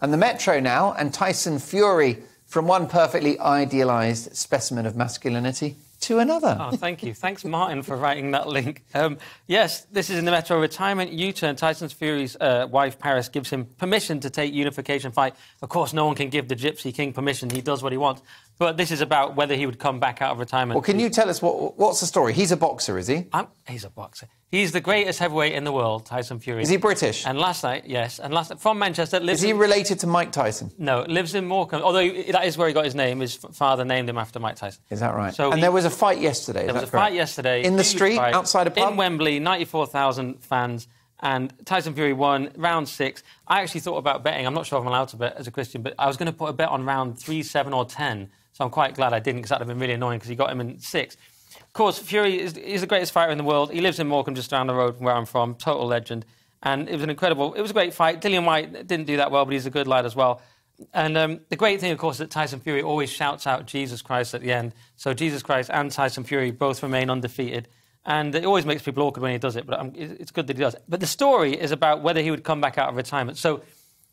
And the Metro now, and Tyson Fury, from one perfectly idealised specimen of masculinity to another. Oh, thank you. Thanks, Martin, for writing that link. Yes, this is in the Metro retirement U-turn. Tyson Fury's wife, Paris, gives him permission to take unification fight. Of course, no one can give the Gypsy King permission. He does what he wants. But this is about whether he would come back out of retirement. Well, can you tell us what's the story? He's a boxer, is he? He's a boxer. He's the greatest heavyweight in the world, Tyson Fury. Is he British? And last night, yes. And last night, from Manchester... Is he related to Mike Tyson? No, lives in Morecambe. Although that is where he got his name. His father named him after Mike Tyson. Is that right? So there was a fight yesterday, There was a fight yesterday. In the street, outside a pub? In Wembley, 94,000 fans. And Tyson Fury won round 6. I actually thought about betting. I'm not sure if I'm allowed to bet as a Christian, but I was going to put a bet on round 3, 7 or 10. So I'm quite glad I didn't, because that would have been really annoying, because he got him in 6. Of course, Fury is the greatest fighter in the world. He lives in Morecambe, just down the road from where I'm from. Total legend. And it was a great fight. Dillian Whyte didn't do that well, but he's a good lad as well. And the great thing, of course, is that Tyson Fury always shouts out Jesus Christ at the end. So Jesus Christ and Tyson Fury both remain undefeated. And it always makes people awkward when he does it, but it's good that he does it. But the story is about whether he would come back out of retirement. So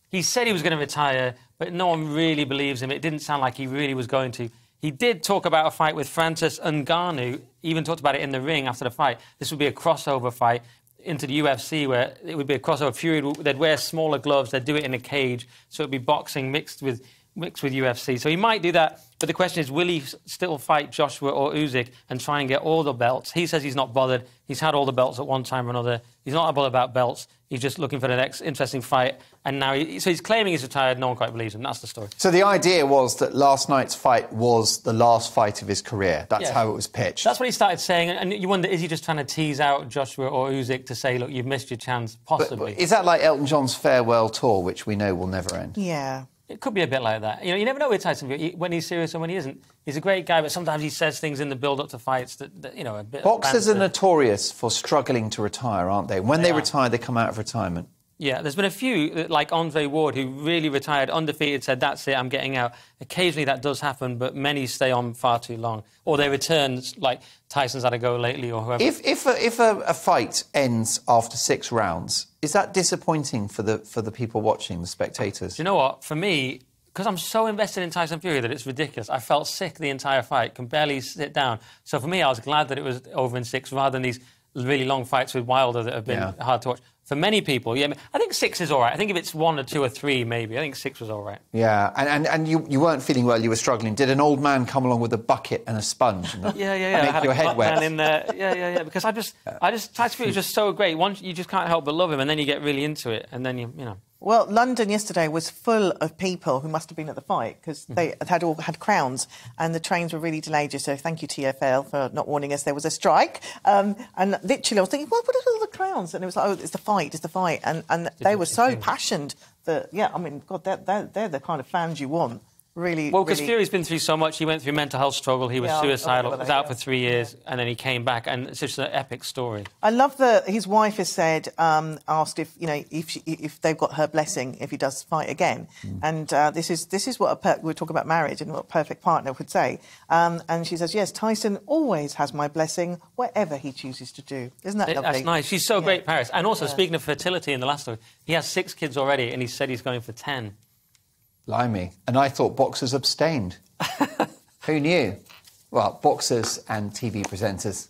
he said he was going to retire, but no one really believes him. It didn't sound like he really was going to. He did talk about a fight with Francis Ngannou, even talked about it in the ring after the fight. This would be a crossover fight into the UFC, where it would be a crossover. Fury, they'd wear smaller gloves, they'd do it in a cage, so it would be boxing mixed with UFC. So he might do that, but the question is, will he still fight Joshua or Usyk and try and get all the belts? He says he's not bothered. He's had all the belts at one time or another. He's not bothered about belts. He's just looking for the next interesting fight. And now, so he's claiming he's retired. No one quite believes him. That's the story. So the idea was that last night's fight was the last fight of his career. That's how it was pitched. That's what he started saying. And you wonder, is he just trying to tease out Joshua or Usyk to say, look, you've missed your chance, possibly? But is that like Elton John's farewell tour, which we know will never end? Yeah. It could be a bit like that. You know, you never know with Tyson Fury, when he's serious and when he isn't. He's a great guy, but sometimes he says things in the build-up to fights that you know, a bit... Boxers are notorious for struggling to retire, aren't they? When they retire, they come out of retirement. Yeah, there's been a few, like Andre Ward, who really retired undefeated, said, that's it, I'm getting out. Occasionally that does happen, but many stay on far too long. Or they return, like Tyson's had a go lately, or whoever. If a fight ends after 6 rounds, is that disappointing for the people watching, the spectators? Do you know what? For me, because I'm so invested in Tyson Fury that it's ridiculous. I felt sick the entire fight, can barely sit down. So for me, I was glad that it was over in 6, rather than these really long fights with Wilder that have been hard to watch. For many people, yeah, I think 6 is all right. I think if it's 1 or 2 or 3, maybe. I think 6 was all right. Yeah, and you weren't feeling well, you were struggling. Did an old man come along with a bucket and a sponge? And yeah. Make I had your a head wet? in there. Yeah. Because Tyson Fury is just so great. Once you just can't help but love him, and then you get really into it, and then you know. Well, London yesterday was full of people who must have been at the fight, because they all had crowns and the trains were really delayed. So thank you, TfL, for not warning us there was a strike. And literally I was thinking, well, what are all the crowns? And it was like, oh, it's the fight. And they were so passionate that, I mean, God, they're the kind of fans you want. Really, well, because Fury's been through so much. He went through mental health struggle. He was suicidal. Was out for 3 years, and then he came back. And it's just an epic story. I love that his wife has said, asked if they've got her blessing if he does fight again. And this is what we're talking about marriage and what a perfect partner would say. And she says, yes, Tyson always has my blessing, whatever he chooses to do. Isn't that lovely? That's nice. She's so great, Paris. And also, speaking of fertility in the last story, he has 6 kids already, and he said he's going for 10. Blimey. And I thought boxers abstained. Who knew? Well, boxers and TV presenters.